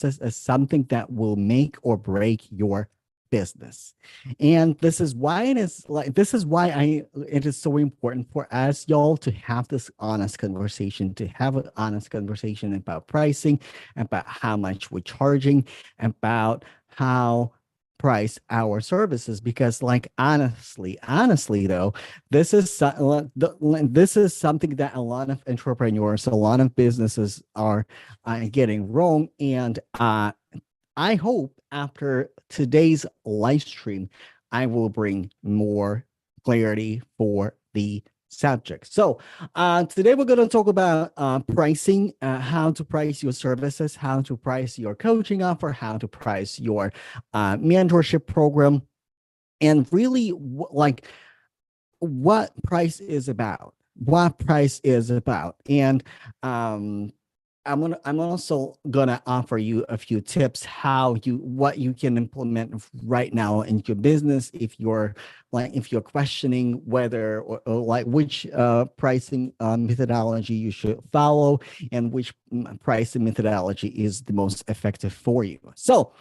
is something that will make or break your business. And this is why it is so important for us, y'all, to have this honest conversation, to have an honest conversation about pricing, about how much we're charging, about how price our services. Because like honestly though, this is something that a lot of entrepreneurs, a lot of businesses are getting wrong. And I hope after today's live stream, I will bring more clarity for the subject. So today we're going to talk about pricing, how to price your services, how to price your coaching offer, how to price your mentorship program, and really like what price is about, what price is about. And I'm also gonna offer you a few tips how what you can implement right now in your business if you're questioning whether or like which pricing methodology you should follow, and which pricing methodology is the most effective for you. So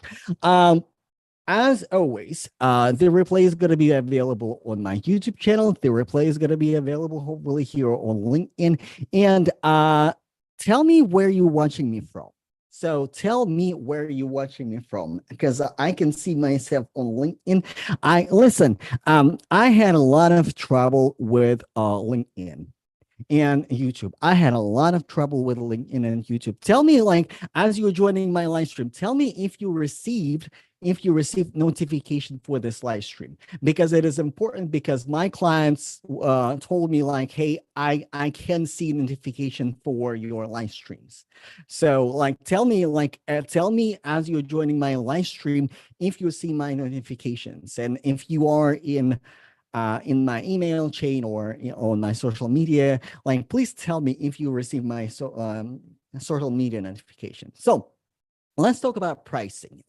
as always, the replay is going to be available on my YouTube channel. The replay is going to be available hopefully here on LinkedIn. And tell me where you're watching me from. So tell me where you're watching me from, because I can see myself on LinkedIn. I had a lot of trouble with LinkedIn and YouTube. I had a lot of trouble with LinkedIn and YouTube. Tell me, like, as you're joining my live stream, tell me if you received notification for this live stream, because it is important, because my clients told me like, hey, I can see notification for your live streams. So like, tell me as you're joining my live stream if you see my notifications, and if you are in my email chain or on my social media, like, please tell me if you receive my social media notification. So let's talk about pricing.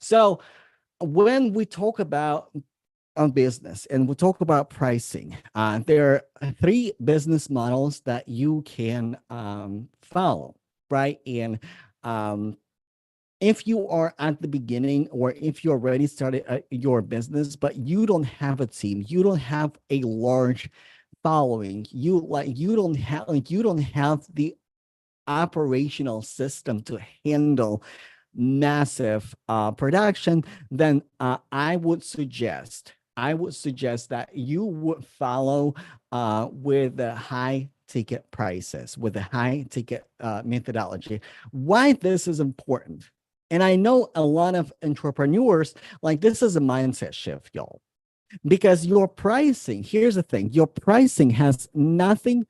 So when we talk about a business and we talk about pricing, there are three business models that you can follow, right? And if you are at the beginning, or if you already started your business, but you don't have a team, you don't have a large following, you don't have the operational system to handle massive production, then I would suggest that you would follow with the high ticket prices, with the high ticket methodology. Why this is important? And I know a lot of entrepreneurs, like, this is a mindset shift, y'all, because your pricing, here's the thing, your pricing has nothing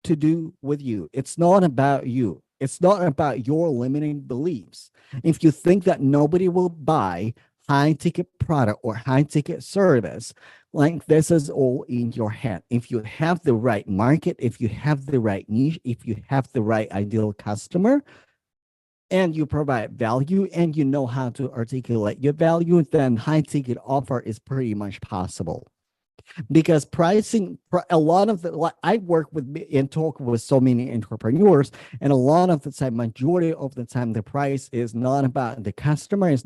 to do with you. It's not about you. It's not about your limiting beliefs. If you think that nobody will buy high ticket product or high ticket service, like, this is all in your head. If you have the right market, if you have the right niche, if you have the right ideal customer, and you provide value, and you know how to articulate your value, then high ticket offer is pretty much possible. Because pricing, a lot of the, like, I work with and talk with so many entrepreneurs, and a lot of the time, majority of the time, the price is not about the customer. It's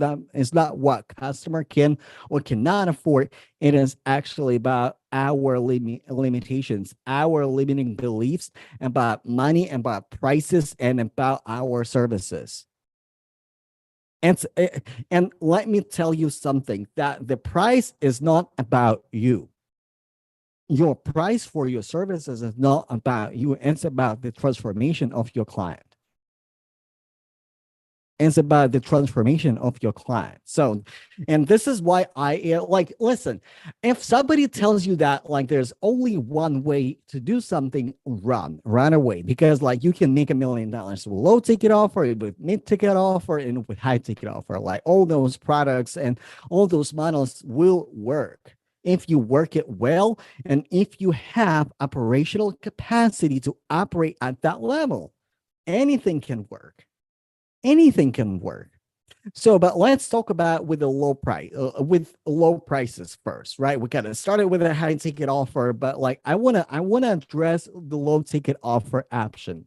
not what customer can or cannot afford. It is actually about our limitations, our limiting beliefs about money, about prices, and about our services. And, and let me tell you something, that the price is not about you. Your price for your services is not about you. It's about the transformation of your client. It's about the transformation of your client. So, and this is why I like, listen, if somebody tells you that, like, there's only one way to do something, run away, because like, you can make $1 million with low ticket offer, with mid ticket offer, and with high ticket offer. Like, all those products and all those models will work if you work it well, and if you have operational capacity to operate at that level. Anything can work. Anything can work. So, but let's talk about with the low price, with low prices first, right? We kind of started with a high ticket offer, but like, I wanna address the low ticket offer option.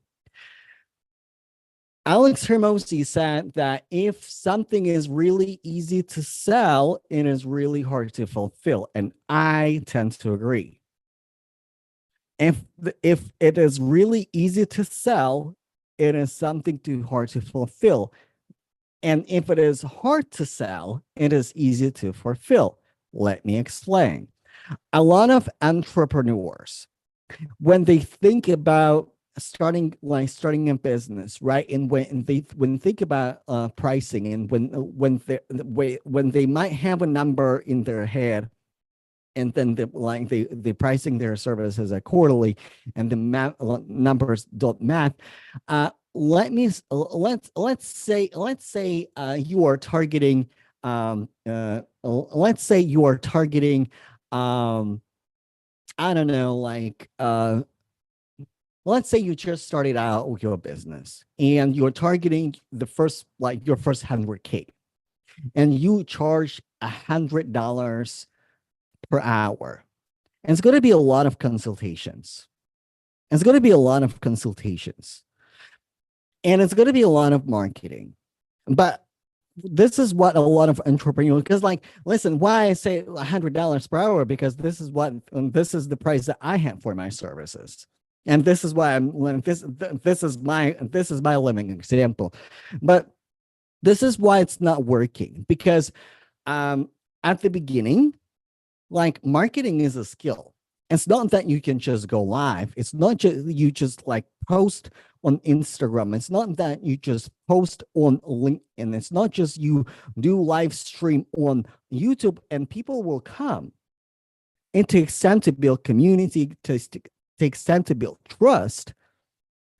Alex Hermosi said that if something is really easy to sell, it is really hard to fulfill. And I tend to agree. If it is really easy to sell, it is something too hard to fulfill. And if it is hard to sell, it is easy to fulfill. Let me explain. A lot of entrepreneurs, when they think about starting a business, right, and when think about pricing, and when they might have a number in their head, and then they pricing their services quarterly, and the numbers don't match. Let's say you are targeting let's say you are targeting I don't know, let's say you just started out with your business and you're targeting the first, like your first 100K, and you charge $100 per hour. And it's going to be a lot of consultations. It's going to be a lot of consultations. And it's going to be a lot of marketing. But this is what a lot of entrepreneurs, because like, listen, why I say $100 per hour, because this is the price that I have for my services. And this is why this is my living example. But this is why it's not working, because at the beginning, like, marketing is a skill. It's not that you can just go live. It's not just you just like post on Instagram. It's not that you just post on LinkedIn. It's not just you do live stream on YouTube and people will come. It takes time to build community, takes time to build trust.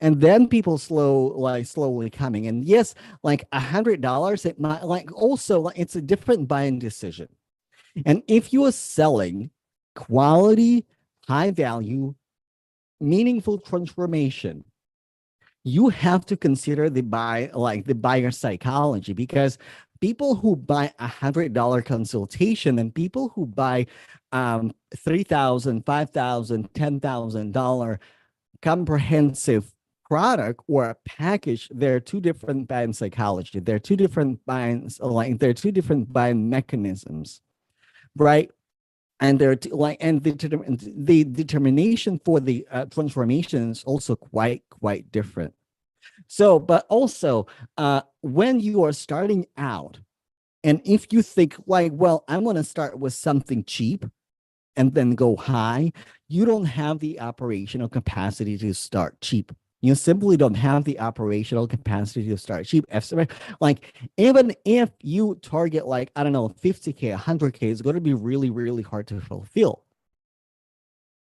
And then people slowly coming. And yes, like $100, it might also it's a different buying decision. And if you are selling quality, high value, meaningful transformation, you have to consider the buyer psychology, because people who buy $100 consultation and people who buy $3,000, $5,000, $10,000 comprehensive product or a package, they're two different buying psychology. They're two different buying, they're two different buying mechanisms, right? And they're the determination for the transformation is also quite different. So, but also when you are starting out, and if you think like, well, I'm going to start with something cheap and then go high, you don't have the operational capacity to start cheap. You simply don't have the operational capacity to start cheap. Like, even if you target, like, I don't know, 50K, 100K, it's going to be really, really hard to fulfill.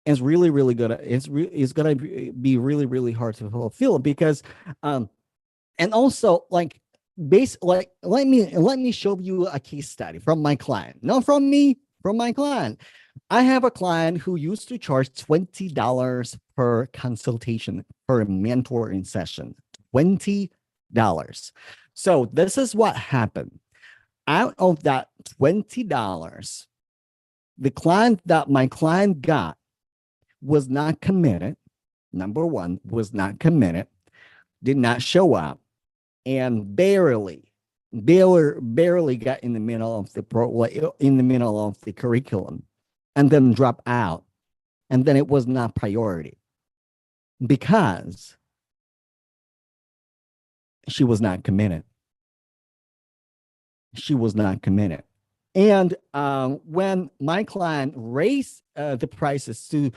It's really, really good. It's going to be really, really hard to fulfill, because, and also like, let me show you a case study from my client, not from me, from my client. I have a client who used to charge $20 per consultation, per mentoring session. $20. So this is what happened. Out of that $20, the client that my client got was not committed. Number one, was not committed, did not show up, and barely got in the middle of the curriculum, and then drop out. And then it was not priority because she was not committed. She was not committed. And when my client raised the prices to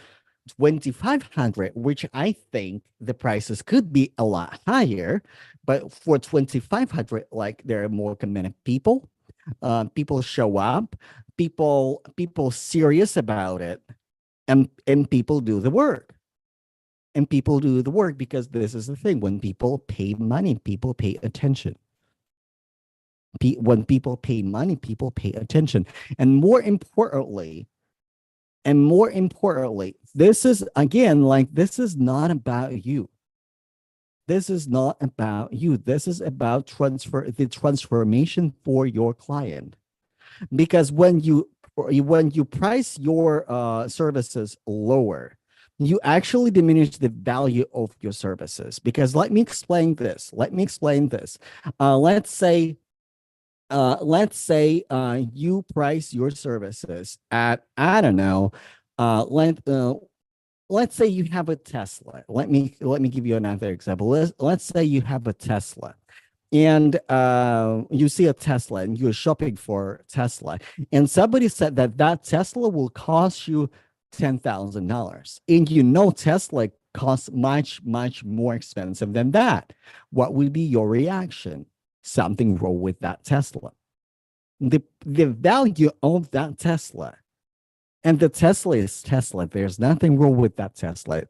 2,500, which I think the prices could be a lot higher, but for 2,500, like, there are more committed people. People show up, people serious about it, and people do the work. And people do the work, because this is the thing: when people pay money, people pay attention. When people pay money, people pay attention. And more importantly, this is, again, like, this is not about you. This is not about you. This is about the transformation for your client. Because when you price your services lower, you actually diminish the value of your services. Because let me explain this. Let's say you price your services at, I don't know, let's say you have a Tesla. Let me give you another example. Let's say you have a Tesla, and you see a Tesla and you're shopping for Tesla, and somebody said that that Tesla will cost you $10,000, and you know Tesla costs much more expensive than that. What would be your reaction? Something wrong with that Tesla. The value of that Tesla, and the Tesla is Tesla. There's nothing wrong with that Tesla.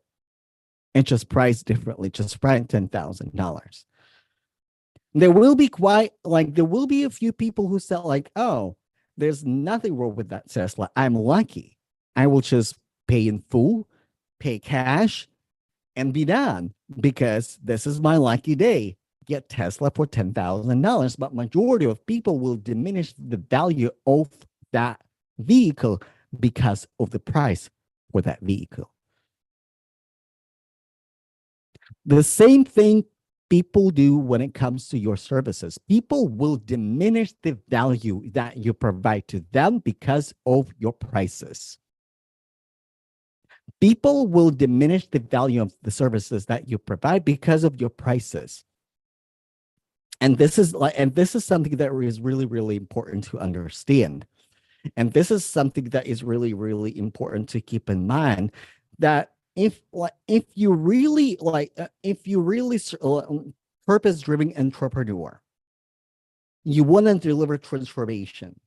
It's just priced differently, just priced $10,000. There will be a few people who say like, oh, there's nothing wrong with that Tesla. I'm lucky. I will just pay in full, pay cash, and be done because this is my lucky day. Get Tesla for $10,000. But majority of people will diminish the value of that vehicle because of the price for that vehicle. The same thing people do when it comes to your services. People will diminish the value that you provide to them because of your prices. People will diminish the value of the services that you provide because of your prices. And this is something that is really, really important to understand. And this is something that is really, really important to keep in mind, that if you really purpose driven entrepreneur, you want to deliver transformation.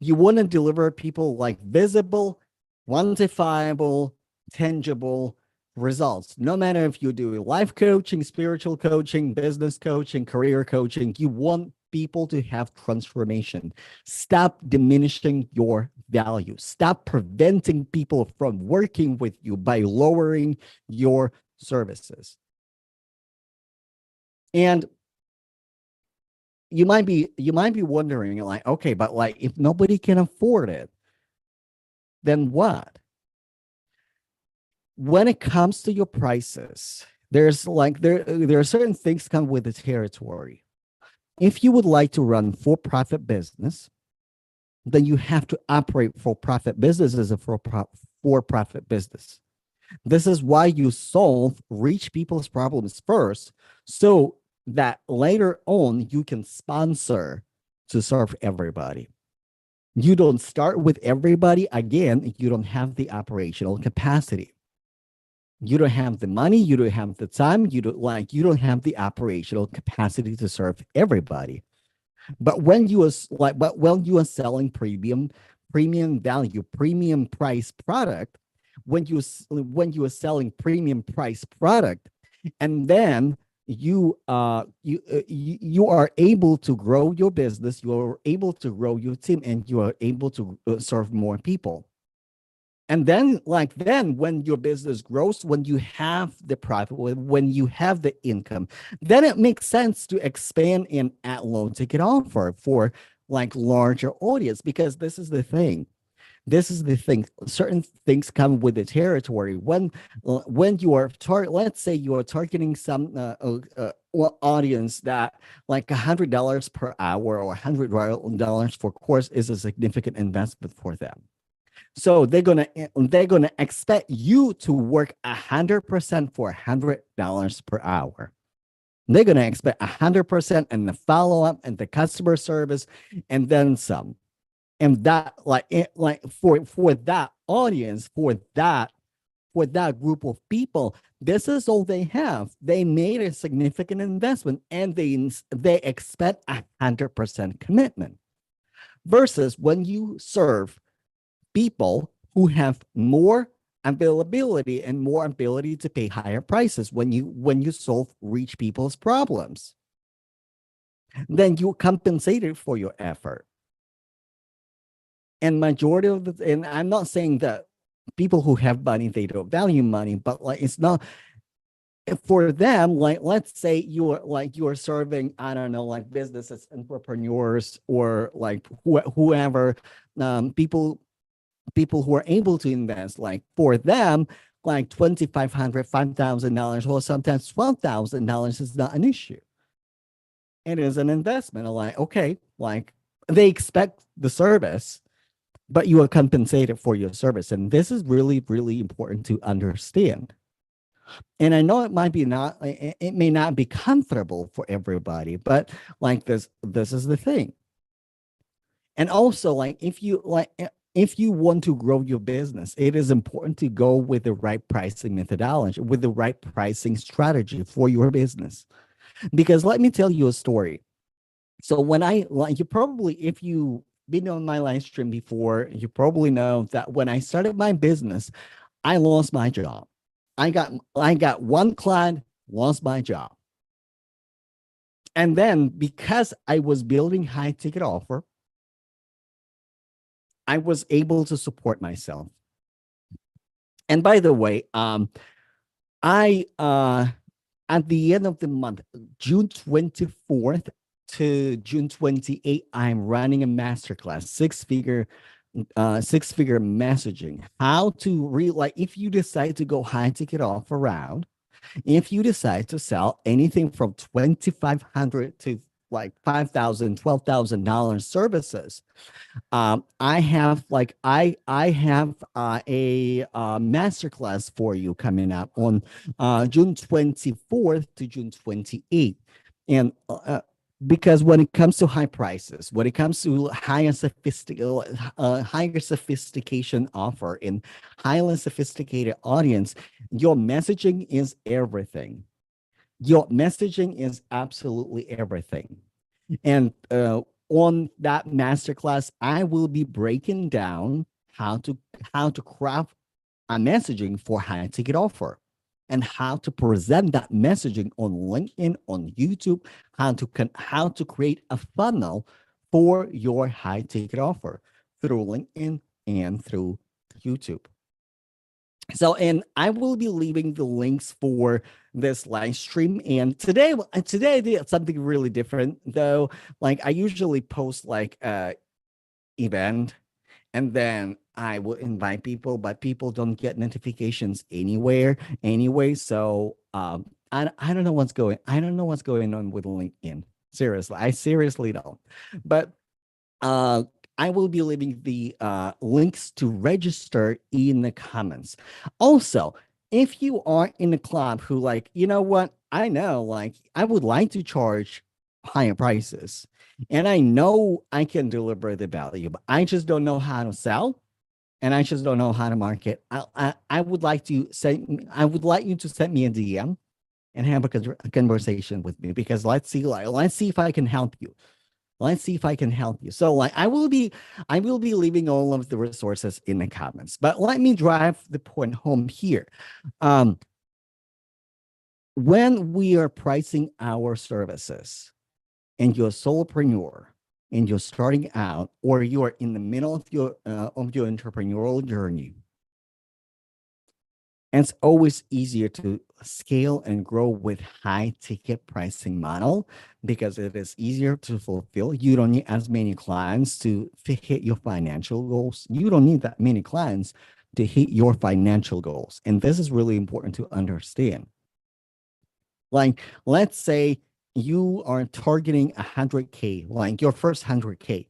You want to deliver people like visible, quantifiable, tangible results. No matter if you do life coaching, spiritual coaching, business coaching, career coaching, you want people to have transformation. Stop diminishing your value. Stop preventing people from working with you by lowering your services. And you might be wondering like, okay, but like if nobody can afford it, then what? When it comes to your prices, there's like there are certain things come with the territory. If you would like to run for-profit business, then you have to operate for-profit business as a for-profit business. This is why you solve rich people's problems first, so that later on you can sponsor to serve everybody. You don't start with everybody. Again, you don't have the operational capacity. You don't have the money, you don't have the time, you don't have the operational capacity to serve everybody. But when you are selling premium value, premium price product, when you are selling premium price product, and then you are able to grow your business, you are able to grow your team, and you are able to serve more people. And then when your business grows, when you have the profit, when you have the income, then it makes sense to expand and add low ticket offer for like larger audience, because this is the thing. Certain things come with the territory. When you are let's say you are targeting some audience that like $100 per hour or $100 for course is a significant investment for them. So they're gonna expect you to work 100% for $100 per hour. They're gonna expect 100% and the follow up and the customer service and then some. And that for that audience, for that group of people, this is all they have. They made a significant investment and they expect 100% commitment. Versus when you serve people who have more availability and more ability to pay higher prices, when you solve rich people's problems, then you compensated for your effort. And majority of and I'm not saying that people who have money, they don't value money, but like it's not for them. Like let's say you're serving, I don't know, like businesses, entrepreneurs, or like whoever, people who are able to invest. Like for them, like $2,500, $5,000, or sometimes $12,000 is not an issue. It is an investment. Like, okay, like they expect the service, but you are compensated for your service. And this is really, really important to understand. And I know it might be not, it may not be comfortable for everybody, but like this is the thing. And also, like if you want to grow your business, it is important to go with the right pricing methodology, with the right pricing strategy for your business. Because let me tell you a story. So when I like you probably if you been on my live stream before, you probably know that when I started my business, I lost my job. I got one client, lost my job. And then because I was building high ticket offer, I was able to support myself. And by the way, I at the end of the month, June 24th to June 28th, I'm running a masterclass, six-figure messaging. How to like if you decide to go high ticket offer route, if you decide to sell anything from 2,500 to like 5,000, $12,000 services, I have a masterclass for you coming up on June 24th to June 28th. And because when it comes to high prices, when it comes to higher sophistication offer in highly sophisticated audience, your messaging is everything. Your messaging is absolutely everything. And on that masterclass, I will be breaking down how to craft a messaging for high ticket offer and how to present that messaging on LinkedIn, on YouTube, how to create a funnel for your high ticket offer through LinkedIn and through YouTube. So, and I will be leaving the links for this live stream. And today I did something really different, though. Like I usually post like a event, and then I will invite people, but people don't get notifications anyway. So, I don't know what's going on with LinkedIn. Seriously, I seriously don't. But uh, I will be leaving the links to register in the comments. Also, if you are in a club who like, you know what, I know, like, I would like to charge higher prices, and I know I can deliver the value, but I just don't know how to sell, and I just don't know how to market. I would like to send, I would like you to send me a DM and have a conversation with me, because let's see if I can help you. Let's see if I can help you. So like I will be leaving all of the resources in the comments, but let me drive the point home here. Um, when we are pricing our services and you're a solopreneur and you're starting out, or you are in the middle of your entrepreneurial journey, and it's always easier to scale and grow with high ticket pricing model because it is easier to fulfill. You don't need as many clients to hit your financial goals. You don't need that many clients to hit your financial goals. And this is really important to understand. Like, let's say you are targeting 100K, like your first 100K.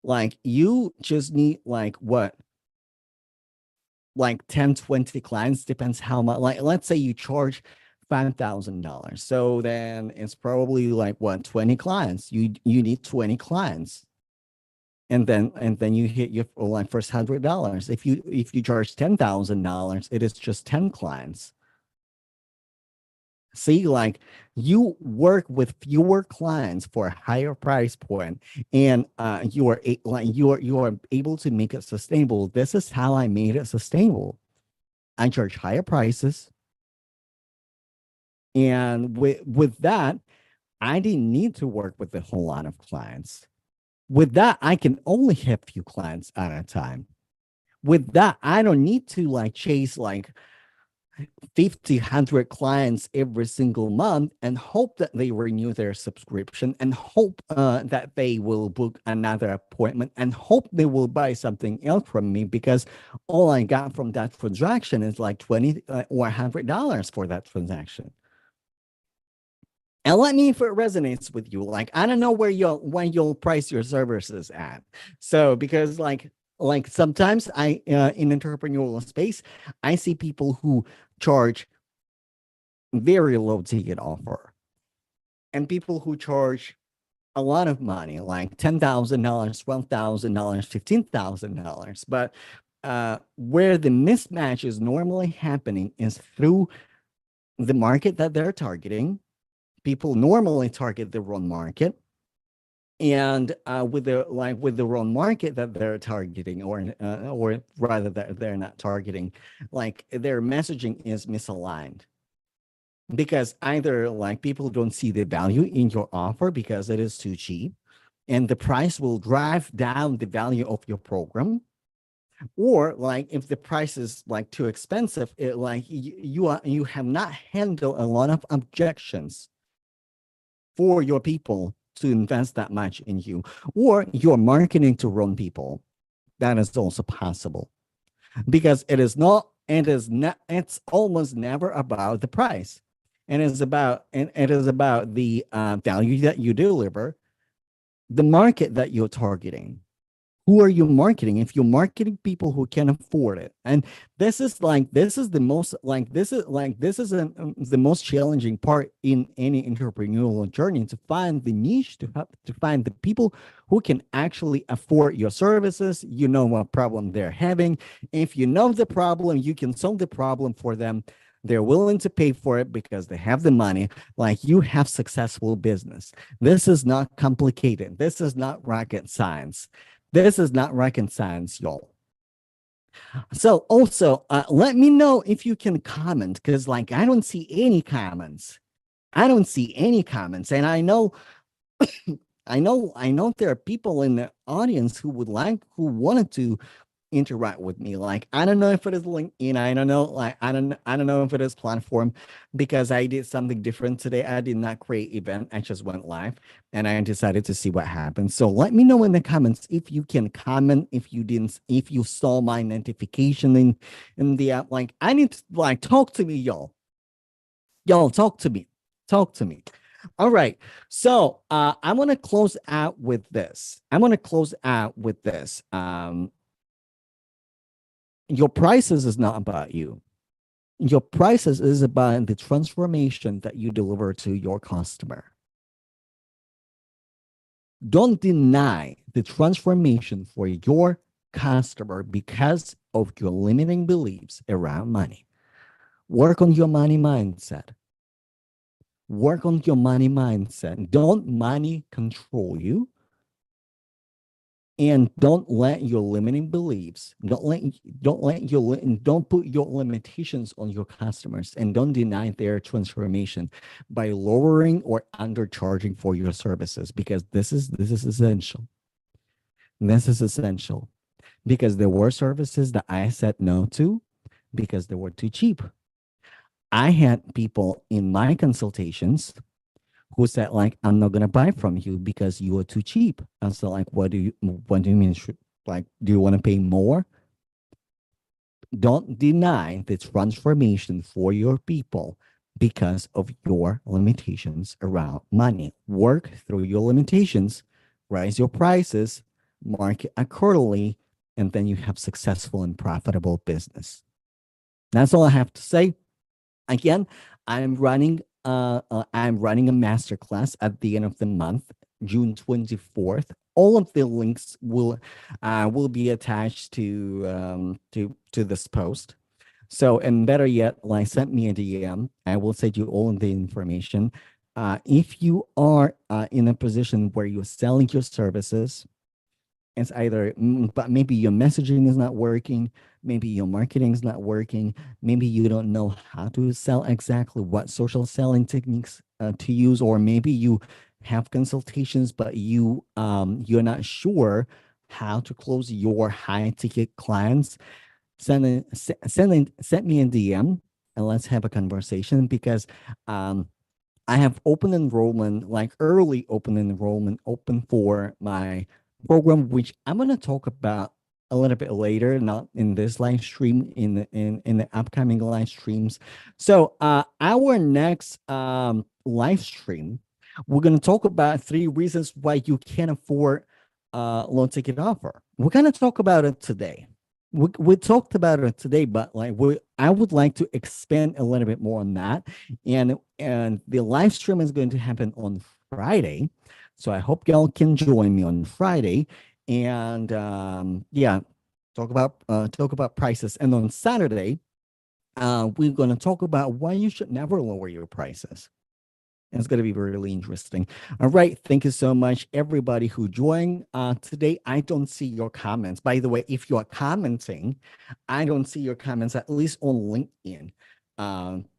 Like, you just need like what? Like 10, 20 clients, depends how much. Like, let's say you charge $5,000. So then it's probably like what, 20 clients. You need 20 clients. And then you hit your like first $100. If you charge $10,000, it is just 10 clients. See, like you work with fewer clients for a higher price point, and you are able to make it sustainable. This is how I made it sustainable. I charge higher prices, and with that, I didn't need to work with a whole lot of clients. With that, I can only have few clients at a time. With that, I don't need to like chase like 50, 100 clients every single month and hope that they renew their subscription and hope that they will book another appointment and hope they will buy something else from me because all I got from that transaction is like 20 or $100 for that transaction. And let me if it resonates with you. Like, I don't know when you'll price your services at. So because like sometimes I in entrepreneurial space, I see people who charge very low ticket offer and people who charge a lot of money, like $10,000, $12,000, $15,000. But where the mismatch is normally happening is through the market that they're targeting. People normally target the wrong market, and with the wrong market that they're targeting, or rather that they're not targeting, like their messaging is misaligned because either like people don't see the value in your offer because it is too cheap and the price will drive down the value of your program, or like if the price is like too expensive, you have not handled a lot of objections for your people to invest that much in you, or you're marketing to wrong people. That is also possible because it's almost never about the price. It is about the value that you deliver, the market that you're targeting. Who are you marketing? If you're marketing people who can afford it, and the most challenging part in any entrepreneurial journey, to find the niche, to find the people who can actually afford your services. You know what problem they're having. If you know the problem, you can solve the problem for them. They're willing to pay for it because they have the money. Like, you have successful business. This is not complicated. This is not rocket science. This is not rocket science, y'all. So also, let me know if you can comment, because like I don't see any comments. I don't see any comments, and I know, I know there are people in the audience who wanted to interact with me. Like, I don't know if it is LinkedIn. I don't know. Like, I don't know if it is platform, because I did something different today. I did not create event. I just went live and I decided to see what happens. So let me know in the comments if you can comment, if you saw my notification in the app. Like, I need to like talk to me, y'all. Y'all talk to me. Talk to me. All right. So I'm gonna close out with this. Your prices is not about you. Your prices is about the transformation that you deliver to your customer. Don't deny the transformation for your customer because of your limiting beliefs around money. Work on your money mindset. Work on your money mindset. Don't money control you. And don't let your limiting beliefs, don't put your limitations on your customers, and don't deny their transformation by lowering or undercharging for your services, because this is essential. This is essential because there were services that I said no to because they were too cheap. I had people in my consultations who said like, I'm not gonna buy from you because you are too cheap. I said like, what do you mean? Like, do you want to pay more? Don't deny the transformation for your people because of your limitations around money. Work through your limitations, raise your prices, market accordingly, and then you have successful and profitable business. That's all I have to say. Again, I'm running a masterclass at the end of the month, June 24th. All of the links will be attached to this post. So, and better yet, like, send me a DM. I will send you all the information. If you are in a position where you're selling your services, it's either, but maybe your messaging is not working, maybe your marketing is not working, maybe you don't know how to sell exactly, what social selling techniques to use, or maybe you have consultations, but you're not sure how to close your high ticket clients. Send me a DM. and let's have a conversation because um, I have open enrollment, like early open enrollment, open for my program, which I'm gonna talk about a little bit later, not in this live stream, in the upcoming live streams. So our next live stream, we're gonna talk about 3 reasons why you can't afford loan ticket offer. We're gonna talk about it today. We talked about it today, but like I would like to expand a little bit more on that. And the live stream is going to happen on Friday, so I hope y'all can join me on Friday. And yeah, talk about prices. And on Saturday, we're going to talk about why you should never lower your prices. And it's going to be really interesting. All right. Thank you so much, everybody who joined today. I don't see your comments. By the way, if you are commenting, I don't see your comments, at least on LinkedIn.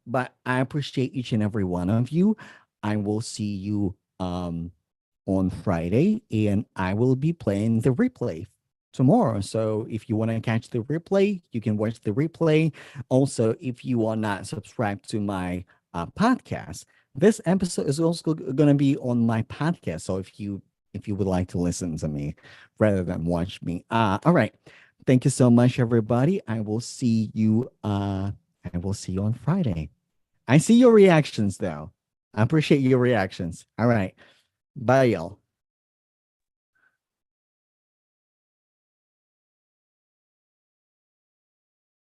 But I appreciate each and every one of you. I will see you on Friday, and I will be playing the replay tomorrow. So if you want to catch the replay, you can watch the replay. Also, if you are not subscribed to my podcast, this episode is also going to be on my podcast. So if you would like to listen to me rather than watch me, all right. Thank you so much, everybody. I will see you on Friday. I see your reactions though. I appreciate your reactions. All right. Bye, y'all.